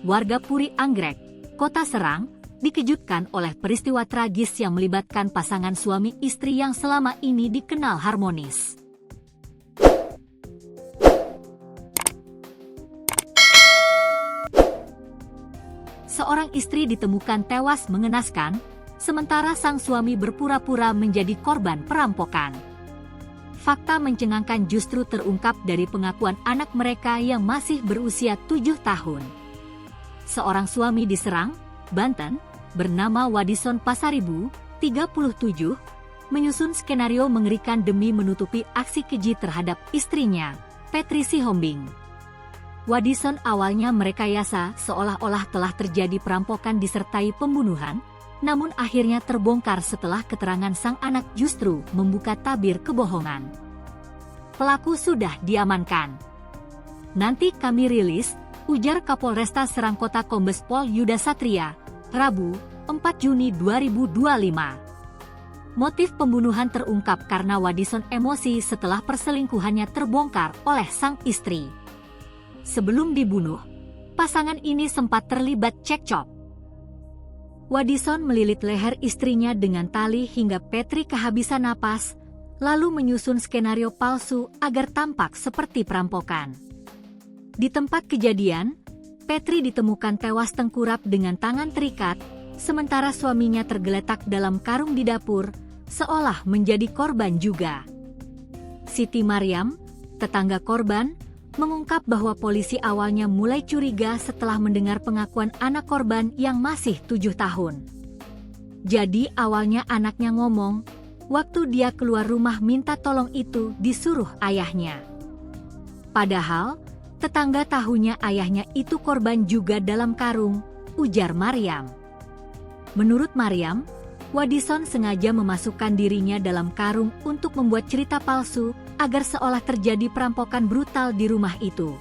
warga Puri Anggrek, Kota Serang, dikejutkan oleh peristiwa tragis yang melibatkan pasangan suami istri yang selama ini dikenal harmonis. Seorang istri ditemukan tewas mengenaskan, sementara sang suami berpura-pura menjadi korban perampokan. Fakta mencengangkan justru terungkap dari pengakuan anak mereka yang masih berusia 7 tahun. Seorang suami di Serang, Banten, bernama Wadison Pasaribu, 37, menyusun skenario mengerikan demi menutupi aksi keji terhadap istrinya, Petri Sihombing. Wadison awalnya merekayasa seolah-olah telah terjadi perampokan disertai pembunuhan, namun akhirnya terbongkar setelah keterangan sang anak justru membuka tabir kebohongan. Pelaku sudah diamankan. Nanti kami rilis, ujar Kapolresta Serang Kota Kombes Pol Yuda Satria, Rabu, 4 Juni 2025. Motif pembunuhan terungkap karena Wadison emosi setelah perselingkuhannya terbongkar oleh sang istri. Sebelum dibunuh, pasangan ini sempat terlibat cekcok. Wadison melilit leher istrinya dengan tali hingga Petri kehabisan napas, lalu menyusun skenario palsu agar tampak seperti perampokan. Di tempat kejadian, Petri ditemukan tewas tengkurap dengan tangan terikat, sementara suaminya tergeletak dalam karung di dapur, seolah menjadi korban juga. Siti Mariam, tetangga korban, mengungkap bahwa polisi awalnya mulai curiga setelah mendengar pengakuan anak korban yang masih 7 tahun. Jadi awalnya anaknya ngomong, waktu dia keluar rumah minta tolong itu disuruh ayahnya. Padahal, tetangga tahunya ayahnya itu korban juga dalam karung, ujar Mariam. Menurut Mariam, Wadison sengaja memasukkan dirinya dalam karung untuk membuat cerita palsu agar seolah terjadi perampokan brutal di rumah itu.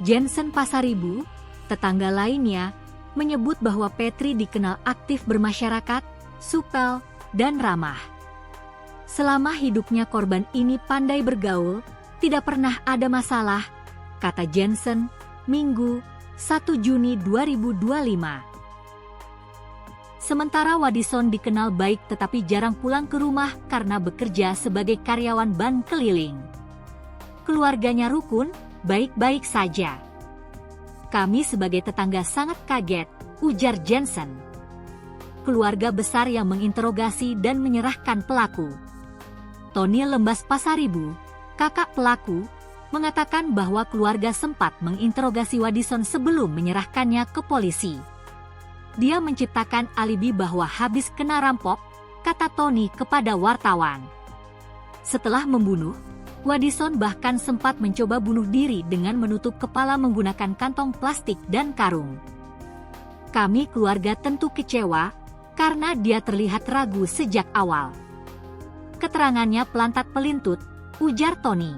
Jensen Pasaribu, tetangga lainnya, menyebut bahwa Petri dikenal aktif bermasyarakat, supel, dan ramah. Selama hidupnya korban ini pandai bergaul, tidak pernah ada masalah, kata Jensen, Minggu, 1 Juni 2025. Sementara Wadison dikenal baik tetapi jarang pulang ke rumah karena bekerja sebagai karyawan ban keliling. Keluarganya rukun, baik-baik saja. Kami sebagai tetangga sangat kaget, ujar Jensen. Keluarga besar yang menginterogasi dan menyerahkan pelaku. Tony Lembas Pasaribu, kakak pelaku, mengatakan bahwa keluarga sempat menginterogasi Wadison sebelum menyerahkannya ke polisi. Dia menciptakan alibi bahwa habis kena rampok, kata Tony kepada wartawan. Setelah membunuh, Wadison bahkan sempat mencoba bunuh diri dengan menutup kepala menggunakan kantong plastik dan karung. Kami keluarga tentu kecewa, karena dia terlihat ragu sejak awal. Keterangannya pelantat pelintut, ujar Tony.